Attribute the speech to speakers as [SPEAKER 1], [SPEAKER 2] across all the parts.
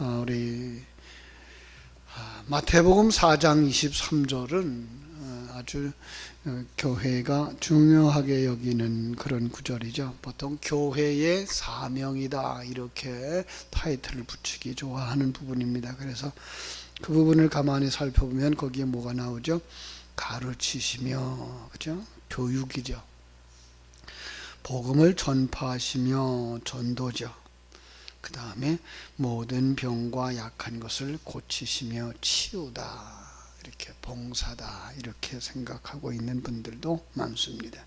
[SPEAKER 1] 우리 마태복음 4장 23절은 아주 교회가 중요하게 여기는 그런 구절이죠. 보통 교회의 사명이다 이렇게 타이틀을 붙이기 좋아하는 부분입니다. 그래서 그 부분을 가만히 살펴보면 거기에 뭐가 나오죠? 가르치시며, 그죠? 교육이죠. 복음을 전파하시며, 전도죠. 그 다음에 모든 병과 약한 것을 고치시며 치유다, 이렇게 봉사다, 이렇게 생각하고 있는 분들도 많습니다.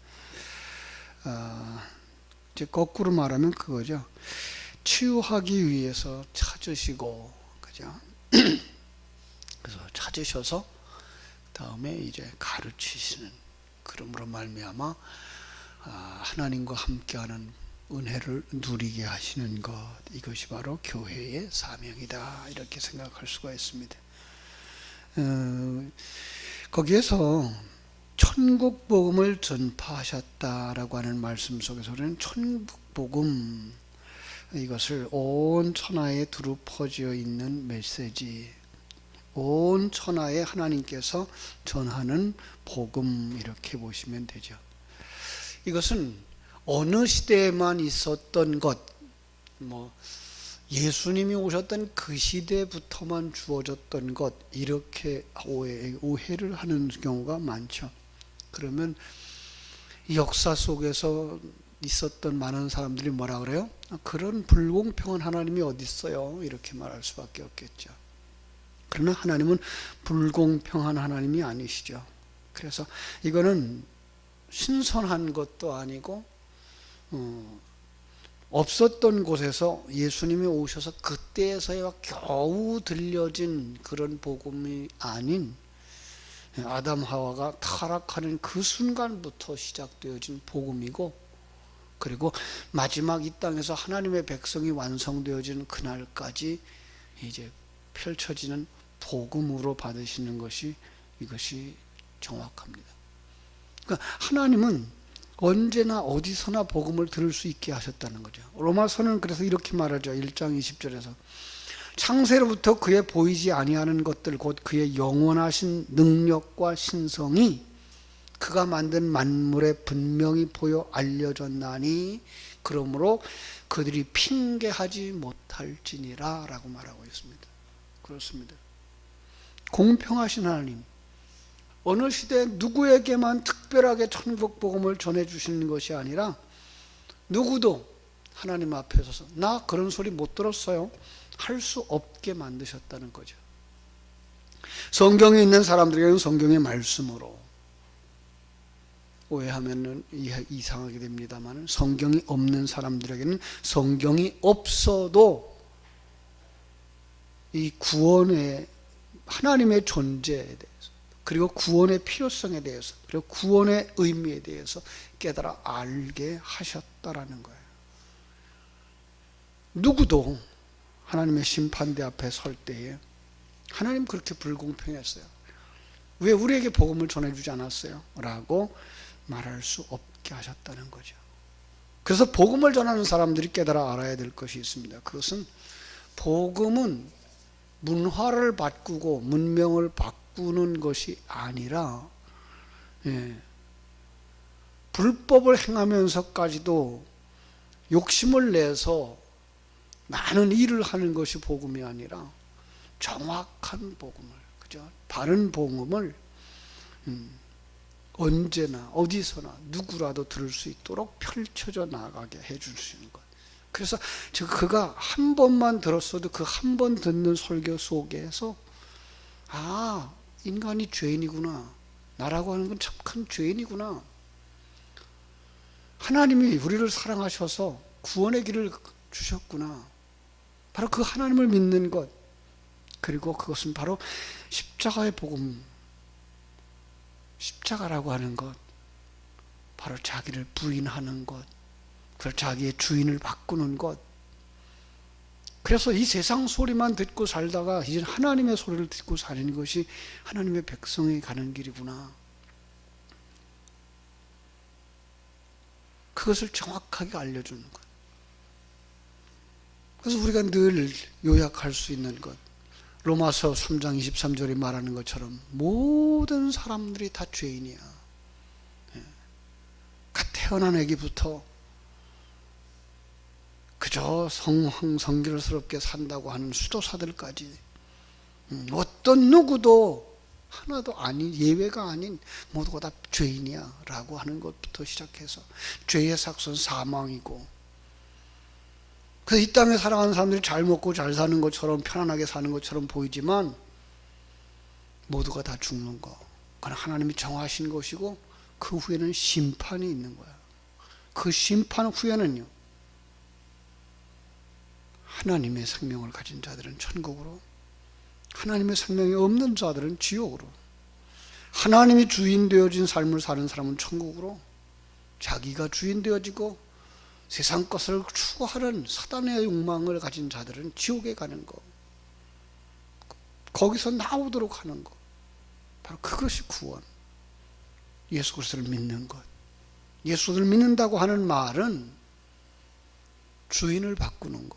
[SPEAKER 1] 이제 거꾸로 말하면 그거죠. 치유하기 위해서 찾으시고, 그죠? 그래서 찾으셔서 다음에 이제 가르치시는, 그러므로 말미암아 하나님과 함께하는 은혜를 누리게 하시는 것, 이것이 바로 교회의 사명이다, 이렇게 생각할 수가 있습니다. 거기에서 천국 복음을 전파하셨다라고 하는 말씀 속에서는 천국 복음, 이것을 온 천하에 두루 퍼져 있는 메시지, 온 천하에 하나님께서 전하는 복음, 이렇게 보시면 되죠. 이것은 어느 시대에만 있었던 것, 예수님이 오셨던 그 시대부터만 주어졌던 것, 이렇게 오해를 하는 경우가 많죠. 그러면 역사 속에서 있었던 많은 사람들이 뭐라 그래요? 그런 불공평한 하나님이 어디 있어요? 이렇게 말할 수밖에 없겠죠. 그러나 하나님은 불공평한 하나님이 아니시죠. 그래서 이거는 신선한 것도 아니고 없었던 곳에서 예수님이 오셔서 그때에서야 겨우 들려진 그런 복음이 아닌, 아담 하와가 타락하는 그 순간부터 시작되어진 복음이고, 그리고 마지막 이 땅에서 하나님의 백성이 완성되어지는 그날까지 이제 펼쳐지는 복음으로 받으시는 것이, 이것이 정확합니다. 그러니까 하나님은 언제나 어디서나 복음을 들을 수 있게 하셨다는 거죠. 로마서는 그래서 이렇게 말하죠. 1장 20절에서 창세로부터 그의 보이지 아니하는 것들, 곧 그의 영원하신 능력과 신성이 그가 만든 만물에 분명히 보여 알려졌나니 그러므로 그들이 핑계하지 못할지니라 라고 말하고 있습니다. 그렇습니다. 공평하신 하나님, 어느 시대 누구에게만 특별하게 천국 복음을 전해주시는 것이 아니라 누구도 하나님 앞에 서서 나 그런 소리 못 들었어요 할 수 없게 만드셨다는 거죠. 성경에 있는 사람들에게는 성경의 말씀으로, 오해하면 이상하게 됩니다만 성경이 없는 사람들에게는 성경이 없어도 이 구원의 하나님의 존재에 대해서, 그리고 구원의 필요성에 대해서, 그리고 구원의 의미에 대해서 깨달아 알게 하셨다라는 거예요. 누구도 하나님의 심판대 앞에 설 때에 하나님 그렇게 불공평했어요, 왜 우리에게 복음을 전해주지 않았어요? 라고 말할 수 없게 하셨다는 거죠. 그래서 복음을 전하는 사람들이 깨달아 알아야 될 것이 있습니다. 그것은 복음은 문화를 바꾸고 문명을 바꾸는 것이 아니라, 불법을 행하면서까지도 욕심을 내서 많은 일을 하는 것이 복음이 아니라 정확한 복음을, 그죠? 바른 복음을 언제나 어디서나 누구라도 들을 수 있도록 펼쳐져 나가게 해주시는 것. 그래서 그가 한 번만 들었어도 그 한 번 듣는 설교 속에서 인간이 죄인이구나, 나라고 하는 건 참 큰 죄인이구나, 하나님이 우리를 사랑하셔서 구원의 길을 주셨구나, 바로 그 하나님을 믿는 것, 그리고 그것은 바로 십자가의 복음, 십자가라고 하는 것, 바로 자기를 부인하는 것, 그래서 자기의 주인을 바꾸는 것. 그래서 이 세상 소리만 듣고 살다가 이제 하나님의 소리를 듣고 사는 것이 하나님의 백성이 가는 길이구나, 그것을 정확하게 알려주는 것. 그래서 우리가 늘 요약할 수 있는 것, 로마서 3장 23절에 말하는 것처럼 모든 사람들이 다 죄인이야. 태어난 애기부터 그저 성황성결스럽게 산다고 하는 수도사들까지 어떤 누구도 하나도 아닌, 예외가 아닌 모두가 다 죄인이야 라고 하는 것부터 시작해서 죄의 삭선 사망이고, 그래서 이 땅에 살아가는 사람들이 잘 먹고 잘 사는 것처럼 편안하게 사는 것처럼 보이지만 모두가 다 죽는 거, 그건 하나님이 정하신 것이고 그 후에는 심판이 있는 거야. 그 심판 후에는요, 하나님의 생명을 가진 자들은 천국으로, 하나님의 생명이 없는 자들은 지옥으로, 하나님이 주인 되어진 삶을 사는 사람은 천국으로, 자기가 주인 되어지고 세상 것을 추구하는 사단의 욕망을 가진 자들은 지옥에 가는 거, 거기서 나오도록 하는 거, 바로 그것이 구원. 예수 그리스도를 믿는 것. 예수를 믿는다고 하는 말은 주인을 바꾸는 거.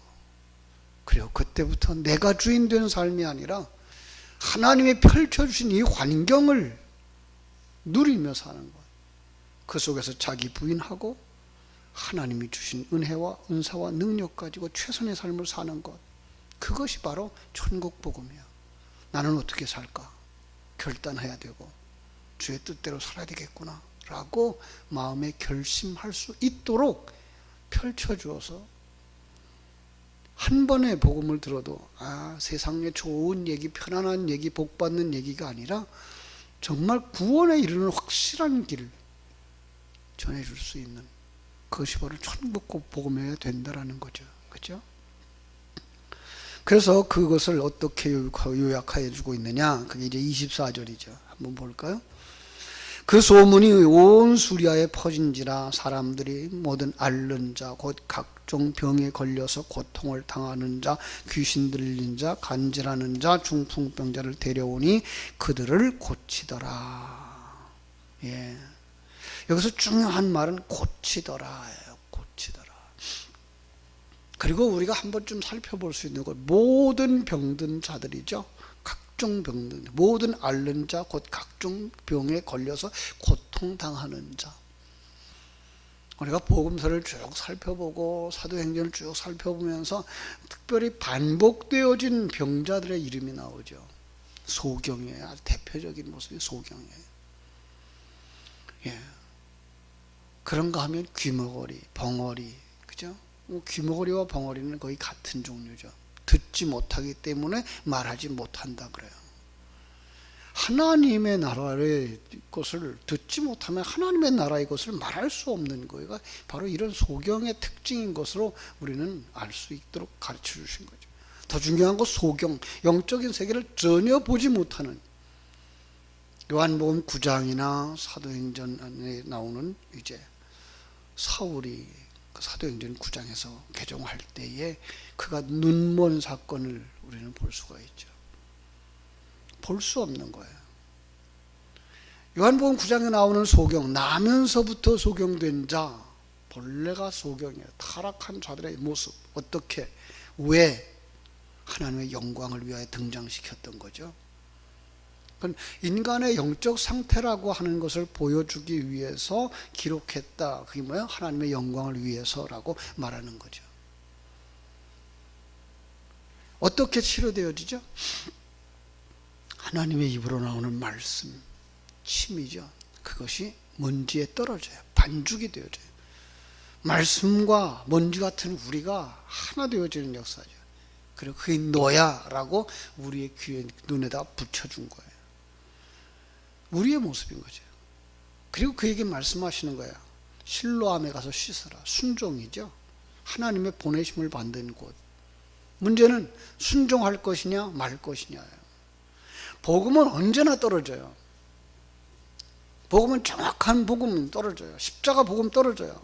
[SPEAKER 1] 그리고 그때부터 내가 주인 된 삶이 아니라 하나님이 펼쳐주신 이 환경을 누리며 사는 것. 그 속에서 자기 부인하고 하나님이 주신 은혜와 은사와 능력 가지고 최선의 삶을 사는 것. 그것이 바로 천국 복음이야. 나는 어떻게 살까? 결단해야 되고 주의 뜻대로 살아야 되겠구나 라고 마음에 결심할 수 있도록 펼쳐주어서, 한 번의 복음을 들어도 세상에 좋은 얘기, 편안한 얘기, 복받는 얘기가 아니라 정말 구원에 이르는 확실한 길을 전해줄 수 있는, 그것이 바로 천국 복음이어야 된다라는 거죠. 그죠? 그래서 그것을 어떻게 요약해 주고 있느냐, 그게 이제 24절이죠. 한번 볼까요? 그 소문이 온 수리아에 퍼진지라 사람들이 모든 앓는 자, 곧 각종 병에 걸려서 고통을 당하는 자, 귀신 들린 자, 간질하는 자, 중풍병자를 데려오니 그들을 고치더라. 예. 여기서 중요한 말은 고치더라예요. 고치더라. 그리고 우리가 한 번쯤 살펴볼 수 있는 것, 모든 병든 자들이죠. 각종 병든, 모든 앓는 자, 곧 각종 병에 걸려서 고통당하는 자. 우리가 복음서를 쭉 살펴보고 사도행전을 쭉 살펴보면서 특별히 반복되어진 병자들의 이름이 나오죠. 소경이에요. 아주 대표적인 모습이 소경이에요. 예. 그런가 하면 귀머거리, 벙어리, 그죠? 귀머거리와 벙어리는 거의 같은 종류죠. 듣지 못하기 때문에 말하지 못한다 그래요. 하나님의 나라의 것을 듣지 못하면 하나님의 나라의 것을 말할 수 없는 거예요. 바로 이런 소경의 특징인 것으로 우리는 알 수 있도록 가르쳐 주신 거죠. 더 중요한 건 소경, 영적인 세계를 전혀 보지 못하는, 요한복음 9장이나 사도행전에 나오는 이제 사울이 그 사도행전 9장에서 개종할 때에 그가 눈먼 사건을 우리는 볼 수가 있죠. 볼 수 없는 거예요. 요한복음 9장에 나오는 소경, 나면서부터 소경된 자, 본래가 소경이에요. 타락한 자들의 모습. 어떻게, 왜? 하나님의 영광을 위하여 등장시켰던 거죠. 인간의 영적 상태라고 하는 것을 보여주기 위해서 기록했다. 그게 뭐야? 하나님의 영광을 위해서라고 말하는 거죠. 어떻게 치료되어지죠? 하나님의 입으로 나오는 말씀, 침이죠. 그것이 먼지에 떨어져요. 반죽이 되어져요. 말씀과 먼지 같은 우리가 하나 되어지는 역사죠. 그리고 그게 너야 라고 우리의 귀에, 눈에다 붙여준 거예요. 우리의 모습인 거죠. 그리고 그에게 말씀하시는 거야. 실로암에 가서 씻어라. 순종이죠. 하나님의 보내심을 받는 곳. 문제는 순종할 것이냐 말 것이냐예요. 복음은 언제나 떨어져요. 복음은 정확한 복음은 떨어져요. 십자가 복음 떨어져요.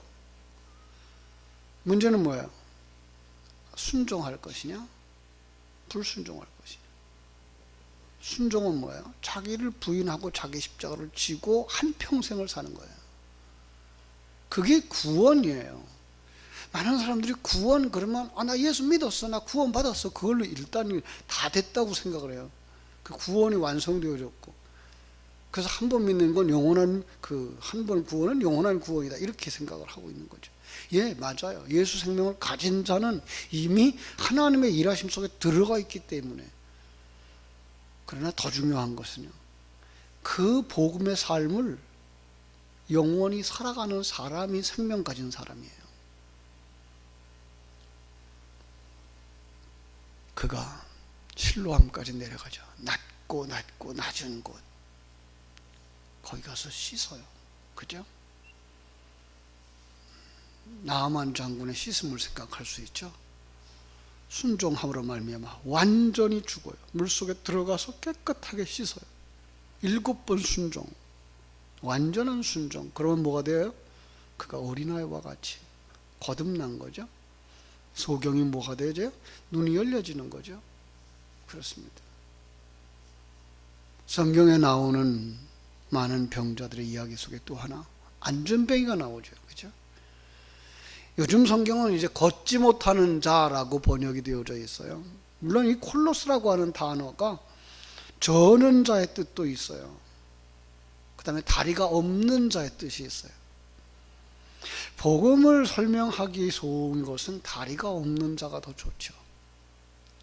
[SPEAKER 1] 문제는 뭐예요? 순종할 것이냐 불순종할 것이냐. 순종은 뭐예요? 자기를 부인하고 자기 십자가를 지고 한평생을 사는 거예요. 그게 구원이에요. 많은 사람들이 구원 그러면 나 예수 믿었어, 나 구원 받았어, 그걸로 일단 다 됐다고 생각을 해요. 그 구원이 완성되어졌고, 그래서 한 번 믿는 건 영원한, 한 번 구원은 영원한 구원이다, 이렇게 생각을 하고 있는 거죠. 예, 맞아요. 예수 생명을 가진 자는 이미 하나님의 일하심 속에 들어가 있기 때문에. 그러나 더 중요한 것은요, 그 복음의 삶을 영원히 살아가는 사람이 생명 가진 사람이에요. 그가 실로암까지 내려가죠. 낮고 낮은 곳, 거기 가서 씻어요. 그죠? 나아만 장군의 씻음을 생각할 수 있죠. 순종함으로 말미암아 완전히 죽어요. 물속에 들어가서 깨끗하게 씻어요. 7번 순종, 완전한 순종. 그러면 뭐가 돼요? 그가 어린아이와 같이 거듭난 거죠. 소경이 뭐가 되죠? 눈이 열려지는 거죠. 그렇습니다. 성경에 나오는 많은 병자들의 이야기 속에 또 하나, 안전뱅이가 나오죠. 그죠? 요즘 성경은 이제 걷지 못하는 자라고 번역이 되어져 있어요. 물론 이 콜로스라고 하는 단어가 저는 자의 뜻도 있어요. 그 다음에 다리가 없는 자의 뜻이 있어요. 복음을 설명하기 좋은 것은 다리가 없는 자가 더 좋죠.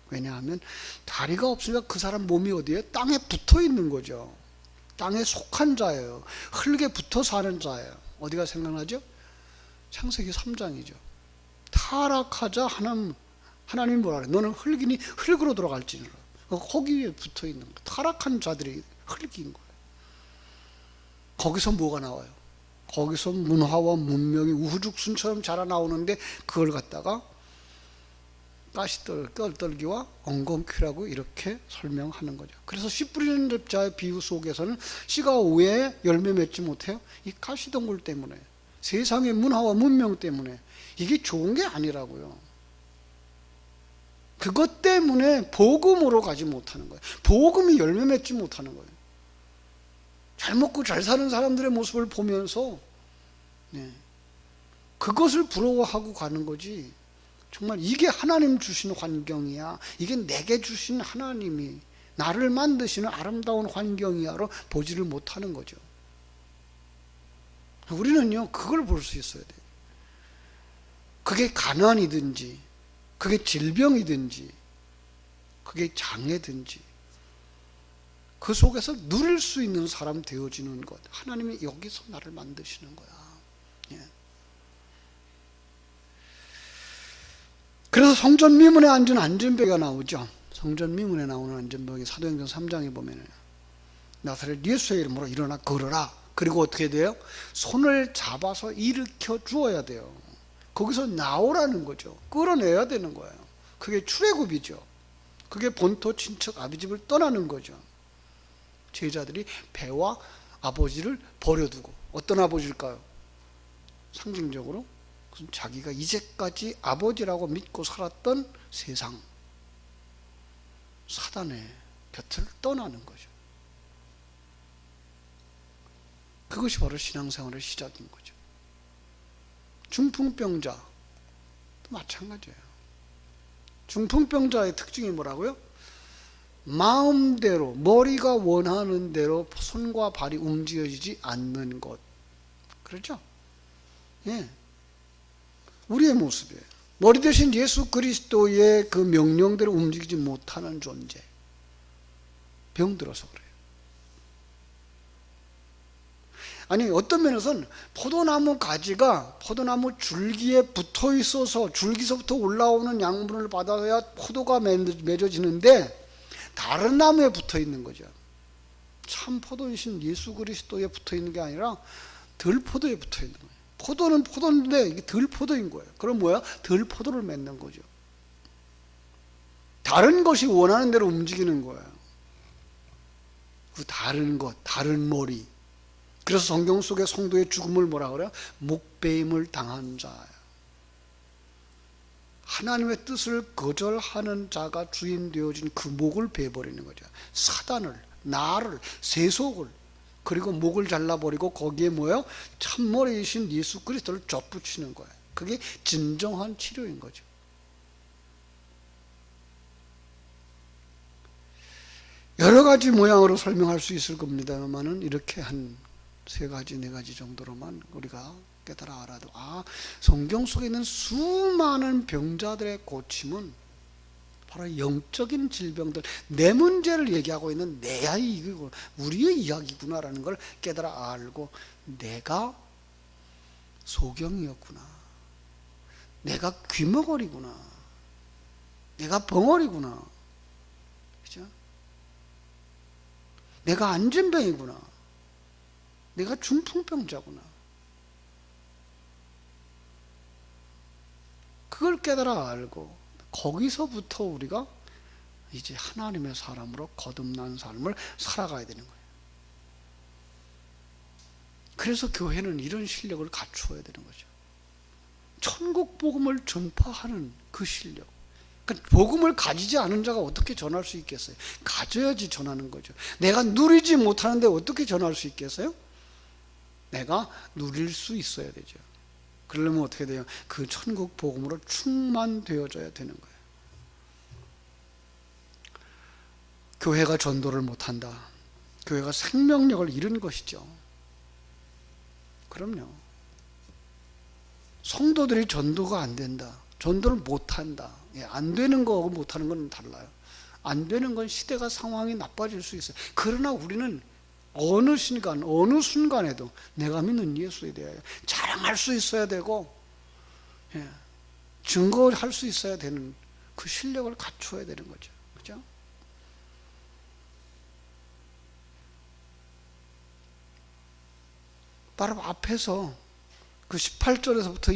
[SPEAKER 1] 왜냐하면 다리가 없으니까 그 사람 몸이 어디에? 땅에 붙어 있는 거죠. 땅에 속한 자예요. 흙에 붙어 사는 자예요. 어디가 생각나죠? 창세기 3장이죠. 타락하자 하나님이 뭐라 그래? 너는 흙이니 흙으로 돌아갈지니라. 거기에 붙어 있는 거예요. 타락한 자들이 흙인 거예요. 거기서 뭐가 나와요? 거기서 문화와 문명이 우후죽순처럼 자라나오는데 그걸 갖다가 가시떨기와 엉겅퀴라고 이렇게 설명하는 거죠. 그래서 씨 뿌리는 자의 비유 속에서는 씨가 왜 열매 맺지 못해요? 이 가시덩굴 때문에, 세상의 문화와 문명 때문에. 이게 좋은 게 아니라고요. 그것 때문에 복음으로 가지 못하는 거예요. 복음이 열매 맺지 못하는 거예요. 잘 먹고 잘 사는 사람들의 모습을 보면서 그것을 부러워하고 가는 거지, 정말 이게 하나님 주신 환경이야, 이게 내게 주신 하나님이 나를 만드시는 아름다운 환경이야로 보지를 못하는 거죠. 우리는요, 그걸 볼 수 있어야 돼요. 그게 가난이든지, 그게 질병이든지, 그게 장애든지, 그 속에서 누릴 수 있는 사람 되어지는 것. 하나님이 여기서 나를 만드시는 거야. 예. 그래서 성전 미문에 앉은 안전병이가 나오죠. 성전 미문에 나오는 안전병이 사도행전 3장에 보면은 나사렛 예수의 이름으로 일어나 걸어라. 그리고 어떻게 돼요? 손을 잡아서 일으켜 주어야 돼요. 거기서 나오라는 거죠. 끌어내야 되는 거예요. 그게 출애굽이죠. 그게 본토 친척 아비집을 떠나는 거죠. 제자들이 배와 아버지를 버려두고, 어떤 아버지일까요? 상징적으로 자기가 이제까지 아버지라고 믿고 살았던 세상, 사단의 곁을 떠나는 거죠. 그것이 바로 신앙생활의 시작인 거죠. 중풍병자도 마찬가지예요. 중풍병자의 특징이 뭐라고요? 마음대로, 머리가 원하는 대로 손과 발이 움직여지지 않는 것. 그렇죠? 예. 우리의 모습이에요. 머리 대신 예수 그리스도의 그 명령대로 움직이지 못하는 존재. 병들어서 그래요. 아니, 어떤 면에서는 포도나무 가지가 포도나무 줄기에 붙어 있어서 줄기서부터 올라오는 양분을 받아야 포도가 맺어지는데 다른 나무에 붙어 있는 거죠. 참 포도이신 예수 그리스도에 붙어 있는 게 아니라 덜 포도에 붙어 있는 거예요. 포도는 포도인데 이게 덜 포도인 거예요. 그럼 뭐야? 덜 포도를 맺는 거죠. 다른 것이 원하는 대로 움직이는 거예요. 그 다른 것, 다른 머리. 그래서 성경 속의 성도의 죽음을 뭐라 그래요? 목배임을 당한 자예요. 하나님의 뜻을 거절하는 자가 주인 되어진 그 목을 베버리는 거죠. 사단을, 나를, 세속을, 그리고 목을 잘라버리고 거기에 뭐예요? 참머리이신 예수 그리스도를 접붙이는 거예요. 그게 진정한 치료인 거죠. 여러 가지 모양으로 설명할 수 있을 겁니다만은 이렇게 한 3가지, 4가지 정도로만 우리가 깨달아 알아도, 성경 속에 있는 수많은 병자들의 고침은 바로 영적인 질병들, 내 문제를 얘기하고 있는 내 이야기고 우리의 이야기구나라는 걸 깨달아 알고, 내가 소경이었구나, 내가 귀머거리구나, 내가 벙어리구나, 그죠? 내가 안전병이구나, 내가 중풍병자구나, 그걸 깨달아 알고 거기서부터 우리가 이제 하나님의 사람으로 거듭난 삶을 살아가야 되는 거예요. 그래서 교회는 이런 실력을 갖추어야 되는 거죠. 천국 복음을 전파하는 그 실력. 그러니까 복음을 가지지 않은 자가 어떻게 전할 수 있겠어요? 가져야지 전하는 거죠. 내가 누리지 못하는데 어떻게 전할 수 있겠어요? 내가 누릴 수 있어야 되죠. 그러려면 어떻게 돼요? 그 천국 복음으로 충만되어져야 되는 거예요. 교회가 전도를 못한다. 교회가 생명력을 잃은 것이죠. 그럼요. 성도들이 전도가 안 된다. 전도를 못한다. 안 되는 거하고 못하는 건 달라요. 안 되는 건 시대가 상황이 나빠질 수 있어요. 그러나 우리는 어느 순간, 어느 순간에도 내가 믿는 예수에 대하여 자랑할 수 있어야 되고, 증거할 수 있어야 되는 그 실력을 갖추어야 되는 거죠. 그죠? 바로 앞에서 그 18절에서부터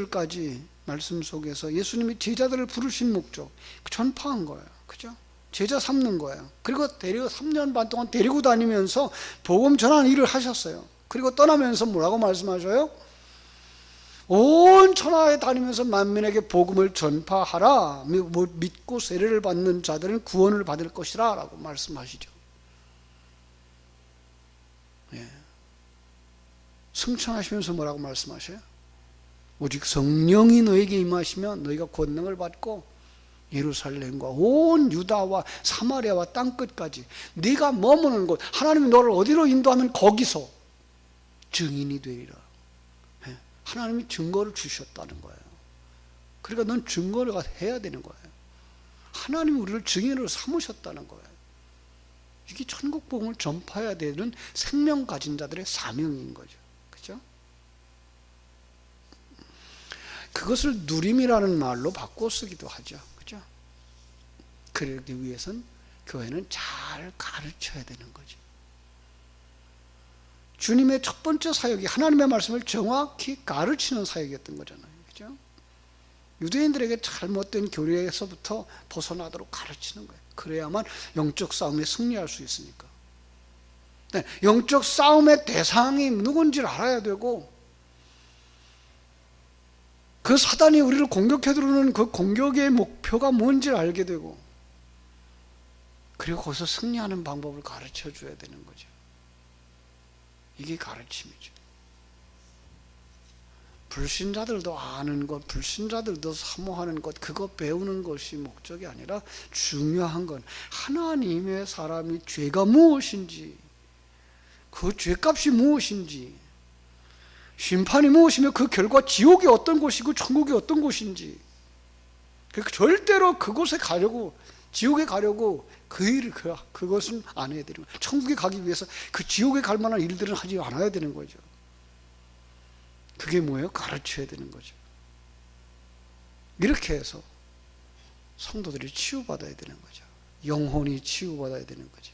[SPEAKER 1] 22절까지 말씀 속에서 예수님이 제자들을 부르신 목적, 전파한 거예요. 그죠? 제자 삼는 거예요. 그리고 3년 반 동안 데리고 다니면서 복음 전하는 일을 하셨어요. 그리고 떠나면서 뭐라고 말씀하셔요? 온 천하에 다니면서 만민에게 복음을 전파하라. 믿고 세례를 받는 자들은 구원을 받을 것이라 라고 말씀하시죠. 승천하시면서 뭐라고 말씀하셔요? 오직 성령이 너에게 임하시면 너희가 권능을 받고 예루살렘과 온 유다와 사마리아와 땅끝까지 네가 머무는 곳, 하나님이 너를 어디로 인도하면 거기서 증인이 되리라. 하나님이 증거를 주셨다는 거예요. 그러니까 넌 증거를 해야 되는 거예요. 하나님이 우리를 증인으로 삼으셨다는 거예요. 이게 천국 복음을 전파해야 되는 생명 가진 자들의 사명인 거죠. 그죠? 그것을 누림이라는 말로 바꿔 쓰기도 하죠. 그죠? 그러기 위해선 교회는 잘 가르쳐야 되는 거죠. 주님의 첫 번째 사역이 하나님의 말씀을 정확히 가르치는 사역이었던 거잖아요. 그죠? 유대인들에게 잘못된 교리에서부터 벗어나도록 가르치는 거예요. 그래야만 영적 싸움에 승리할 수 있으니까. 영적 싸움의 대상이 누군지를 알아야 되고, 그 사단이 우리를 공격해 들어오는 그 공격의 목표가 뭔지를 알게 되고, 그리고 거기서 승리하는 방법을 가르쳐 줘야 되는 거죠. 이게 가르침이죠. 불신자들도 아는 것, 불신자들도 사모하는 것, 그거 배우는 것이 목적이 아니라 중요한 건 하나님의 사람이 죄가 무엇인지, 그 죄값이 무엇인지, 심판이 무엇이며 그 결과 지옥이 어떤 곳이고 천국이 어떤 곳인지, 절대로 그곳에 가려고, 지옥에 가려고 그 일을, 그것은 안 해야 되는 거예요. 천국에 가기 위해서 그 지옥에 갈 만한 일들은 하지 않아야 되는 거죠. 그게 뭐예요? 가르쳐야 되는 거죠. 이렇게 해서 성도들이 치유받아야 되는 거죠. 영혼이 치유받아야 되는 거죠.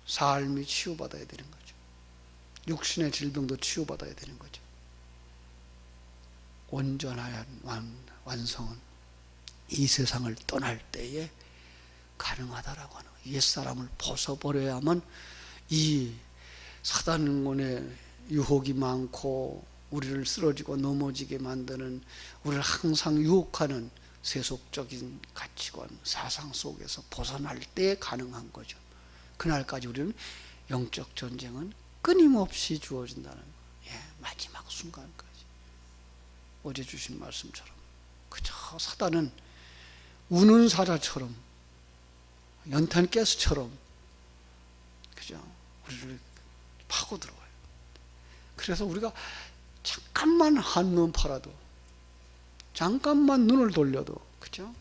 [SPEAKER 1] 삶이 치유받아야 되는 거죠. 육신의 질병도 치유받아야 되는 거죠. 온전한 완성은 이 세상을 떠날 때에 가능하다라고 하는 거예요. 옛사람을 벗어버려야만 이 사단군의 유혹이 많고 우리를 쓰러지고 넘어지게 만드는, 우리를 항상 유혹하는 세속적인 가치관, 사상 속에서 벗어날 때 가능한 거죠. 그날까지 우리는 영적 전쟁은 끊임없이 주어진다는 거예요. 마지막 순간까지. 어제 주신 말씀처럼 그저 사단은 우는 사자처럼 연탄 가스처럼 그죠? 우리를 파고 들어와요. 그래서 우리가 잠깐만 한눈 팔아도 잠깐만 눈을 돌려도 그죠?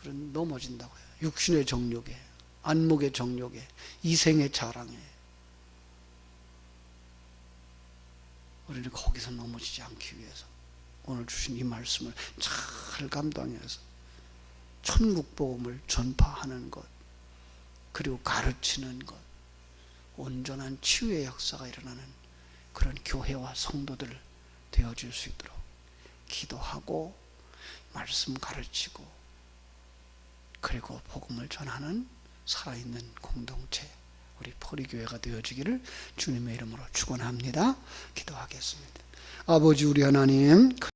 [SPEAKER 1] 우리는 넘어진다고요. 육신의 정욕에, 안목의 정욕에, 이생의 자랑에 우리는 거기서 넘어지지 않기 위해서 오늘 주신 이 말씀을 잘 감당해서 천국 복음을 전파하는 것, 그리고 가르치는 것, 온전한 치유의 역사가 일어나는 그런 교회와 성도들 되어질 수 있도록 기도하고 말씀 가르치고 그리고 복음을 전하는 살아있는 공동체, 우리 포리교회가 되어지기를 주님의 이름으로 축원합니다. 기도하겠습니다. 아버지 우리 하나님,